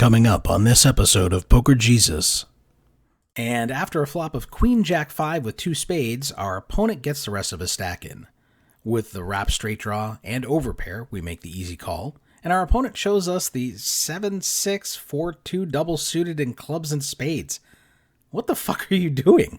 Coming up on this episode of Poker Jesus. And after a flop of Queen Jack 5 with 2 spades, our opponent gets the rest of his stack in. With the wrap straight draw and overpair, we make the easy call, and our opponent shows us the 7-6-4-2 double suited in clubs and spades. What the fuck are you doing?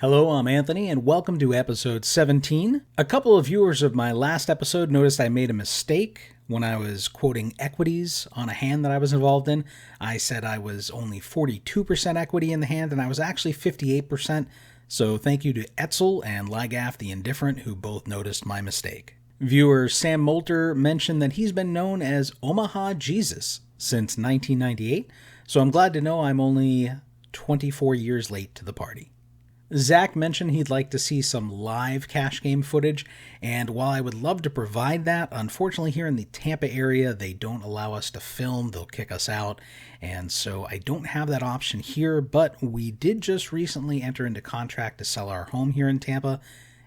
Hello, I'm Anthony, and welcome to episode 17. A couple of viewers of my last episode noticed I made a mistake when I was quoting equities on a hand that I was involved in. I said I was only 42% equity in the hand, and I was actually 58%, so thank you to Etzel and Lagaf the Indifferent, who both noticed my mistake. Viewer Sam Moulter mentioned that he's been known as Omaha Jesus since 1998, so I'm glad to know I'm only 24 years late to the party. Zach mentioned he'd like to see some live cash game footage, and while I would love to provide that, unfortunately here in the Tampa area they don't allow us to film, they'll kick us out, and so I don't have that option here, but we did just recently enter into contract to sell our home here in Tampa,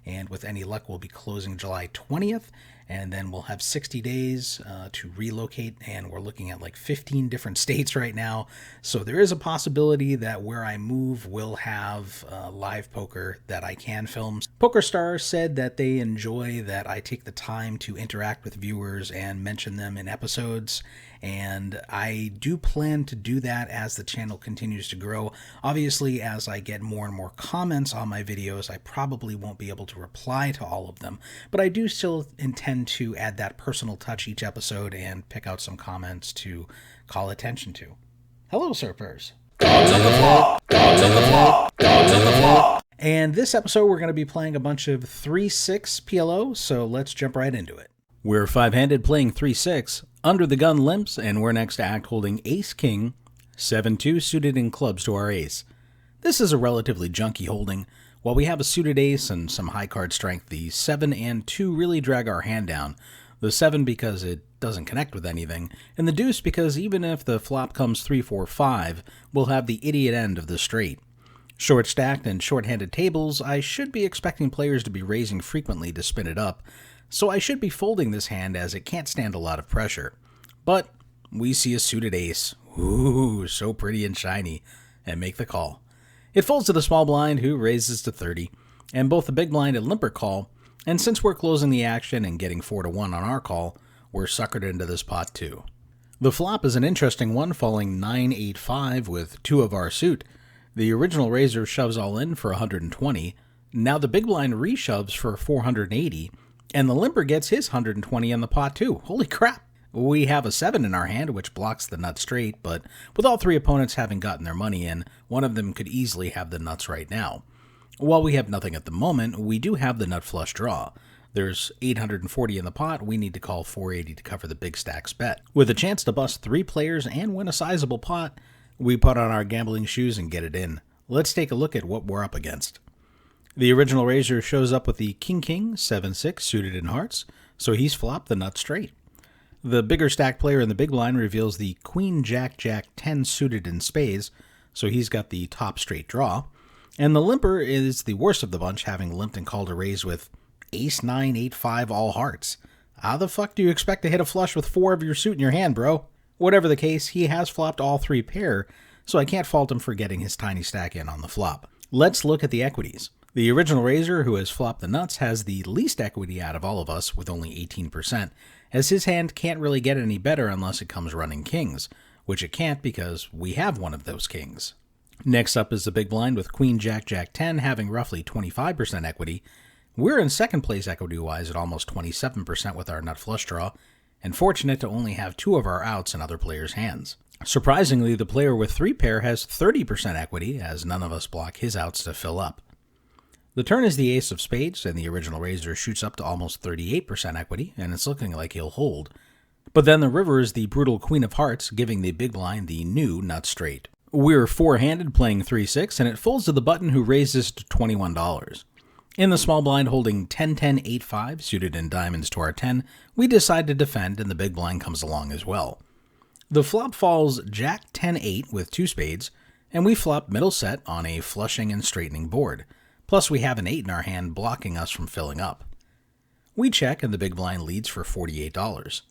and with any luck we'll be closing July 20th, and then we'll have 60 days to relocate, and we're looking at like 15 different states right now, so there is a possibility that where I move will have live poker that I can film. PokerStar said that they enjoy that I take the time to interact with viewers and mention them in episodes, and I do plan to do that as the channel continues to grow. Obviously, as I get more and more comments on my videos, I probably won't be able to reply to all of them, but I do still intend to add that personal touch each episode and pick out some comments to call attention to. Hello, Surfers. Dogs on the floor! Dogs on the floor! Dogs on the floor! And this episode we're going to be playing a bunch of 3-6 PLO, so let's jump right into it. We're five-handed playing 3-6, under the gun limps, and we're next to act holding ace-king, 7-2 suited in clubs to our ace. This is a relatively junky holding. While we have a suited ace and some high card strength, the 7 and 2 really drag our hand down. The 7 because it doesn't connect with anything, and the deuce because even if the flop comes 3-4-5, we'll have the idiot end of the straight. Short stacked and short-handed tables, I should be expecting players to be raising frequently to spin it up, so I should be folding this hand as it can't stand a lot of pressure. But we see a suited ace, ooh, so pretty and shiny, and make the call. It folds to the small blind, who raises to 30, and both the big blind and limper call, and since we're closing the action and getting 4-1 on our call, we're suckered into this pot too. The flop is an interesting one, falling 9-8-5 with 2 of our suit. The original raiser shoves all in for 120, now the big blind reshoves for 480, and the limper gets his 120 in the pot too. Holy crap! We have a 7 in our hand, which blocks the nut straight, but with all 3 opponents having gotten their money in, one of them could easily have the nuts right now. While we have nothing at the moment, we do have the nut flush draw. There's 840 in the pot, we need to call 480 to cover the big stacks bet. With a chance to bust 3 players and win a sizable pot, we put on our gambling shoes and get it in. Let's take a look at what we're up against. The original raiser shows up with the king-king, 7-6 suited in hearts, so he's flopped the nut straight. The bigger stack player in the big blind reveals the Queen Jack Jack 10 suited in spades, so he's got the top straight draw. And the limper is the worst of the bunch, having limped and called a raise with ace 9, 8, 5 all hearts. How the fuck do you expect to hit a flush with 4 of your suit in your hand, bro? Whatever the case, he has flopped all 3 pair, so I can't fault him for getting his tiny stack in on the flop. Let's look at the equities. The original raiser, who has flopped the nuts, has the least equity out of all of us with only 18%, as his hand can't really get any better unless it comes running kings, which it can't because we have one of those kings. Next up is the big blind with Queen Jack Jack 10 having roughly 25% equity. We're in second place equity-wise at almost 27% with our nut flush draw, and fortunate to only have 2 of our outs in other players' hands. Surprisingly, the player with 3 pair has 30% equity, as none of us block his outs to fill up. The turn is the ace of spades, and the original raiser shoots up to almost 38% equity, and it's looking like he'll hold. But then the river is the brutal queen of hearts, giving the big blind the new nut straight. We're 4-handed playing 3-6, and it folds to the button, who raises to $21. In the small blind holding 10-10-8-5, suited in diamonds to our 10, we decide to defend, and the big blind comes along as well. The flop falls Jack 10-8 with 2 spades, and we flop middle set on a flushing and straightening board. Plus we have an 8 in our hand blocking us from filling up. We check and the big blind leads for $48.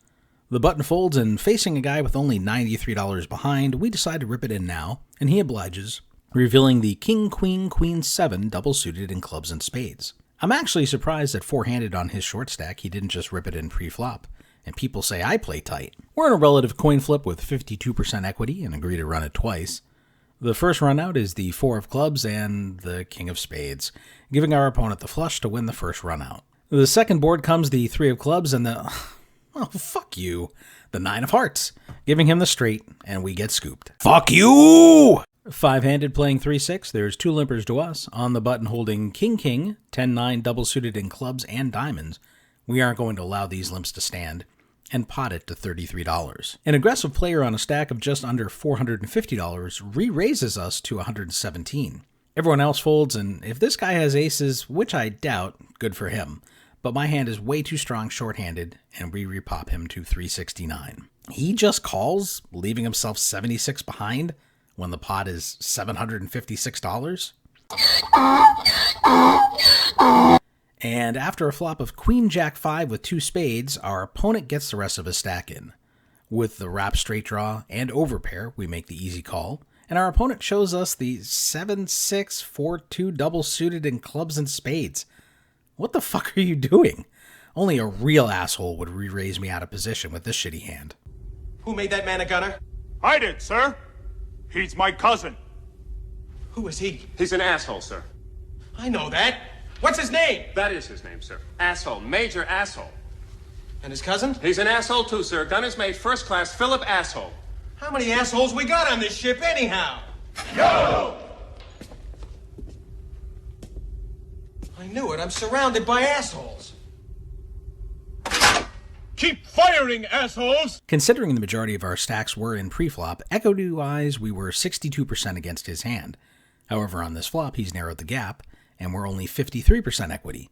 The button folds, and facing a guy with only $93 behind, we decide to rip it in now, and he obliges, revealing the King, Queen, Queen 7 double suited in clubs and spades. I'm actually surprised that four-handed on his short stack he didn't just rip it in pre-flop, and people say I play tight. We're in a relative coin flip with 52% equity and agree to run it twice. The first run out is the 4 of clubs and the King of spades, giving our opponent the flush to win the first run out. The second board comes the 3 of clubs and the... oh, fuck you. The 9 of hearts, giving him the straight, and we get scooped. Fuck you! Five-handed playing 3-6, there's 2 limpers to us. On the button holding King, King, 10-9 double suited in clubs and diamonds. We aren't going to allow these limps to stand, and pot it to $33. An aggressive player on a stack of just under $450 re-raises us to $117. Everyone else folds, and if this guy has aces, which I doubt, good for him. But my hand is way too strong short-handed, and we repop him to $369. He just calls, leaving himself 76 behind when the pot is $756. And after a flop of Queen Jack 5 with 2 spades, our opponent gets the rest of his stack in. With the wrap straight draw and overpair, we make the easy call, and our opponent shows us the 7-6-4-2 double suited in clubs and spades. What the fuck are you doing? Only a real asshole would re-raise me out of position with this shitty hand. Who made that man a gunner? I did, sir. He's my cousin. Who is he? He's an asshole, sir. I know that. What's his name? That is his name, sir. Asshole. Major asshole. And his cousin? He's an asshole, too, sir. Gunner's mate, first class, Philip Asshole. How many assholes we got on this ship anyhow? Yo! I knew it. I'm surrounded by assholes. Keep firing, assholes! Considering the majority of our stacks were in pre-flop, equity-wise, we were 62% against his hand. However, on this flop, he's narrowed the gap, and we're only 53% equity.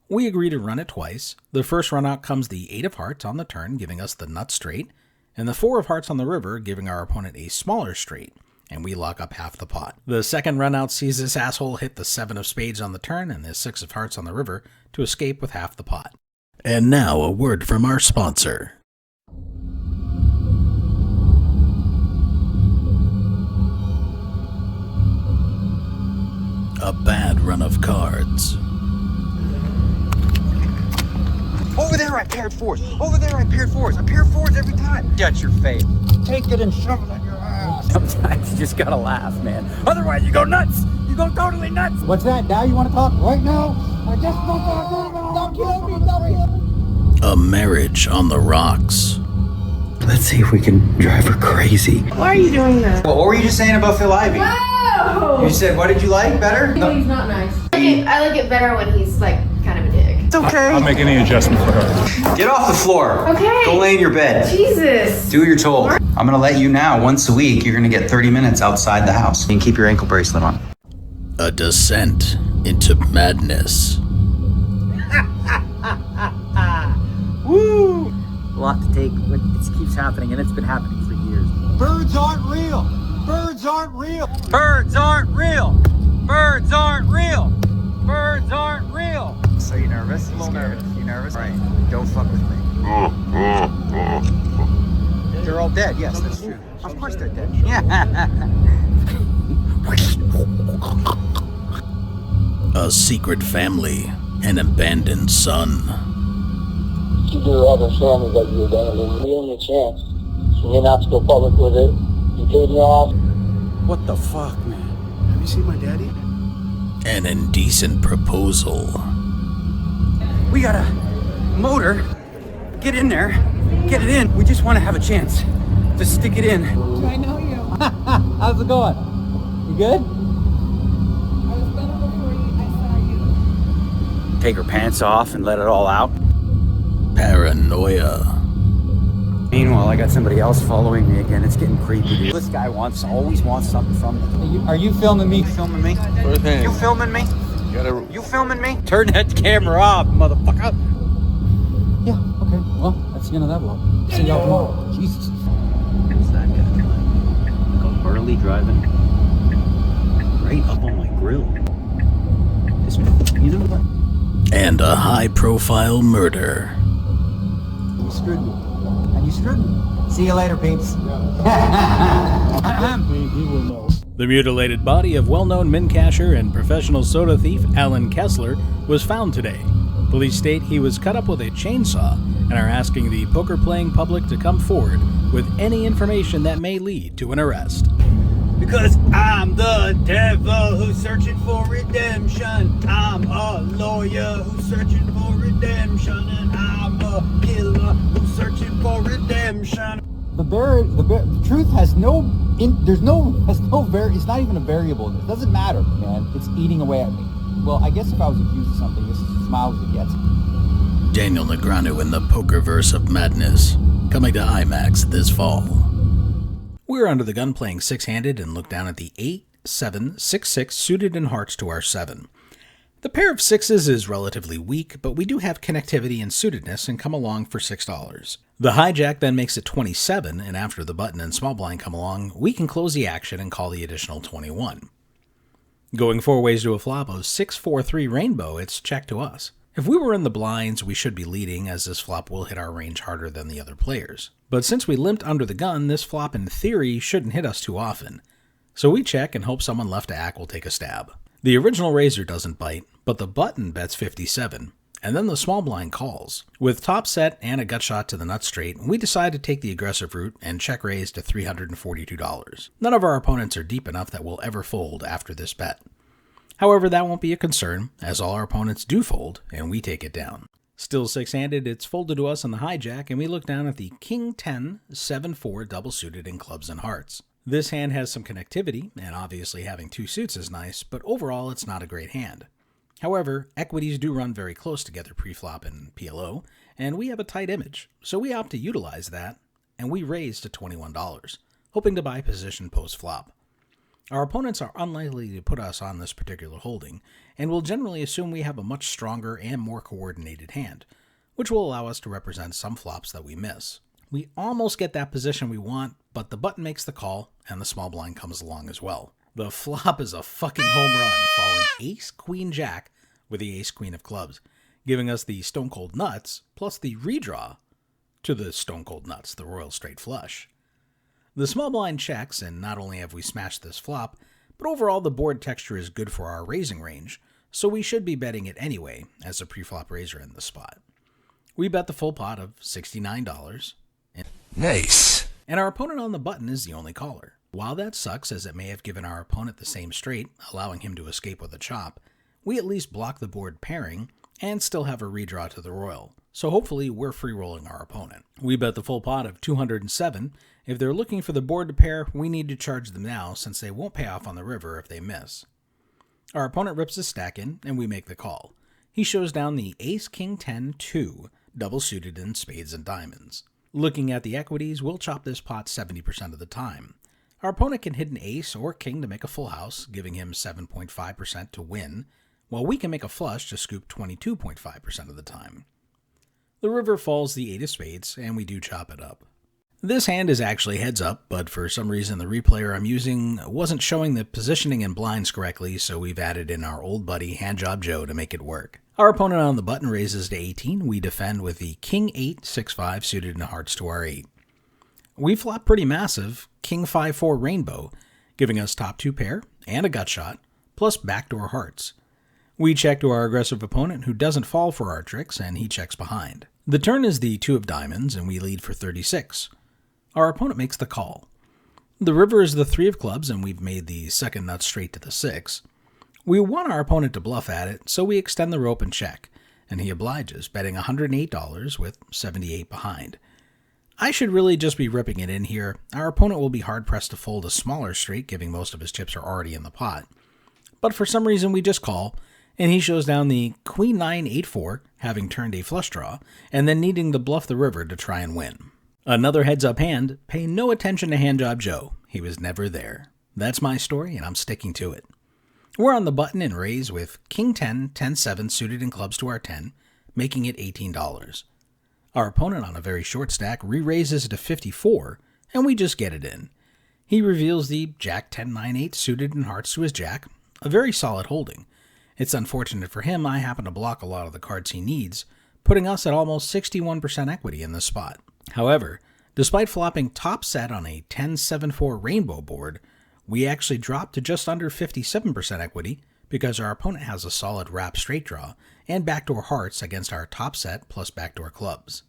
We agree to run it twice. The first run out comes the 8 of hearts on the turn, giving us the nut straight, and the 4 of hearts on the river, giving our opponent a smaller straight, and we lock up half the pot. The second run out sees this asshole hit the 7 of spades on the turn and the 6 of hearts on the river to escape with half the pot. And now a word from our sponsor. A bad run of cards. Over there I paired fours. Over there I paired fours. I pair fours every time. That's your fate. Take it and shove it on your ass. Sometimes you just gotta laugh, man. Otherwise you go nuts. You go totally nuts. What's that? Now you want to talk right now? I just don't kill me. Don't kill me. A marriage on the rocks. Let's see if we can drive her crazy. Why are you doing that? What were you just saying about Phil Ivey? Whoa! You said, what did you like better? No, he's not nice. I like it better when he's like kind of a dick. It's okay. I'll make any adjustment for her. Get off the floor. Okay. Go lay in your bed. Jesus. Do what you're told. I'm gonna let you now, once a week, you're gonna get 30 minutes outside the house. You can keep your ankle bracelet on. A descent into madness. Woo! A lot to take, but it keeps happening, and it's been happening for years. Birds aren't real. Birds aren't real. Birds aren't real. Birds aren't real. Birds aren't real. So you nervous? A little nervous. You nervous? All right. Don't fuck with me. They're all dead. Yes, that's true. Of course they're dead. Yeah. A secret family. An abandoned son. To do other family that you abandoned. The only chance. So you're not to go public with it. You paid me off. What the fuck, man? Have you seen my daddy? An indecent proposal. We got a motor. Get in there. Get it in. We just want to have a chance to stick it in. Do I know you? How's it going? You good? I was better before I saw you. Take her pants off and let it all out. Paranoia. Meanwhile, I got somebody else following me again. It's getting creepy, dude. This guy always wants something from me. Are you filming me? You filming me? You filming me? You filming me? Turn that camera off, motherfucker. Yeah, okay. Well, that's the end of that vlog. See y'all tomorrow. Jesus. What's that guy? Like a Burley driving right up on my grill. You know what? and a high-profile murder. You screwed me. And you screwed me. See you later, peeps. The mutilated body of well-known min casher and professional soda thief Alan Kessler was found today. Police state he was cut up with a chainsaw and are asking the poker-playing public to come forward with any information that may lead to an arrest. Because I'm the devil who's searching for redemption. I'm a lawyer who's searching for redemption. And I'm a killer who's searching for redemption. The truth has it's not even a variable. It doesn't matter, man. It's eating away at me. Well, I guess if I was accused of something, this is as mild as it gets. Daniel Negreanu in the Pokerverse of Madness, coming to IMAX this fall. We're under the gun playing six-handed and look down at the 8, 7, 6, 6 suited in hearts to our 7. The pair of sixes is relatively weak, but we do have connectivity and suitedness and come along for $6. The hijack then makes it 27, and after the button and small blind come along, we can close the action and call the additional 21. Going 4 ways to a flop of 6, 4, 3 rainbow, it's check to us. If we were in the blinds, we should be leading, as this flop will hit our range harder than the other players. But since we limped under the gun, this flop in theory shouldn't hit us too often. So we check and hope someone left to act will take a stab. The original raiser doesn't bite, but the button bets 57, and then the small blind calls. With top set and a gut shot to the nut straight, we decide to take the aggressive route and check raise to $342. None of our opponents are deep enough that will ever fold after this bet. However, that won't be a concern, as all our opponents do fold, and we take it down. Still six-handed, it's folded to us on the hijack, and we look down at the King 10, 7-4 double suited in clubs and hearts. This hand has some connectivity, and obviously having 2 suits is nice, but overall it's not a great hand. However, equities do run very close together pre-flop and PLO, and we have a tight image, so we opt to utilize that, and we raise to $21, hoping to buy position post-flop. Our opponents are unlikely to put us on this particular holding, and will generally assume we have a much stronger and more coordinated hand, which will allow us to represent some flops that we miss. We almost get that position we want, but the button makes the call, and the small blind comes along as well. The flop is a fucking home run, following ace, queen, jack with the ace, queen of clubs, giving us the stone cold nuts, plus the redraw to the stone cold nuts, the royal straight flush. The small blind checks, and not only have we smashed this flop, but overall the board texture is good for our raising range, so we should be betting it anyway as a pre-flop raiser in the spot. We bet the full pot of $69. Nice. And our opponent on the button is the only caller. While that sucks, as it may have given our opponent the same straight, allowing him to escape with a chop, we at least block the board pairing and still have a redraw to the royal, so hopefully we're free-rolling our opponent. We bet the full pot of $207. If they're looking for the board to pair, we need to charge them now, since they won't pay off on the river if they miss. Our opponent rips his stack in, and we make the call. He shows down the ace, king, 10, 2, double suited in spades and diamonds. Looking at the equities, we'll chop this pot 70% of the time. Our opponent can hit an ace or king to make a full house, giving him 7.5% to win, while we can make a flush to scoop 22.5% of the time. The river falls the 8 of spades, and we do chop it up. This hand is actually heads up, but for some reason the replayer I'm using wasn't showing the positioning and blinds correctly, so we've added in our old buddy Handjob Joe to make it work. Our opponent on the button raises to 18. We defend with the king 8, 6-5 suited in hearts to our 8. We flop pretty massive, king 5-4 rainbow, giving us top 2 pair and a gut shot, plus backdoor hearts. We check to our aggressive opponent, who doesn't fall for our tricks, and he checks behind. The turn is the 2 of diamonds, and we lead for 36. Our opponent makes the call. The river is the 3 of clubs, and we've made the second nut straight to the 6. We want our opponent to bluff at it, so we extend the rope and check, and he obliges, betting $108 with 78 behind. I should really just be ripping it in here. Our opponent will be hard-pressed to fold a smaller straight, given most of his chips are already in the pot. But for some reason we just call, and he shows down the queen 9, 8-4, having turned a flush draw, and then needing to bluff the river to try and win. Another heads-up hand. Pay no attention to Handjob Joe. He was never there. That's my story, and I'm sticking to it. We're on the button and raise with king 10, 10-7 suited in clubs to our 10, making it $18. Our opponent on a very short stack re-raises to 54, and we just get it in. He reveals the jack 10, 9, 8 suited in hearts to his jack, a very solid holding, It's unfortunate for him I happen to block a lot of the cards he needs, putting us at almost 61% equity in this spot. However, despite flopping top set on a 10-7-4 rainbow board, we actually dropped to just under 57% equity because our opponent has a solid wrap straight draw and backdoor hearts against our top set plus backdoor clubs.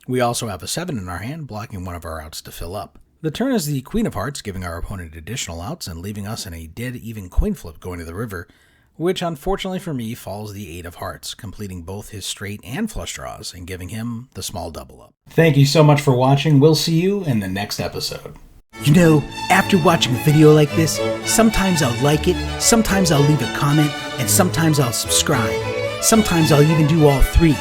We also have a 7 in our hand, blocking one of our outs to fill up. The turn is the Queen of Hearts, giving our opponent additional outs and leaving us in a dead-even coin flip going to the river, which unfortunately for me falls the 8 of Hearts, completing both his straight and flush draws and giving him the small double up. Thank you so much for watching. We'll see you in the next episode. You know, after watching a video like this, sometimes I'll like it, sometimes I'll leave a comment, and sometimes I'll subscribe. Sometimes I'll even do all three.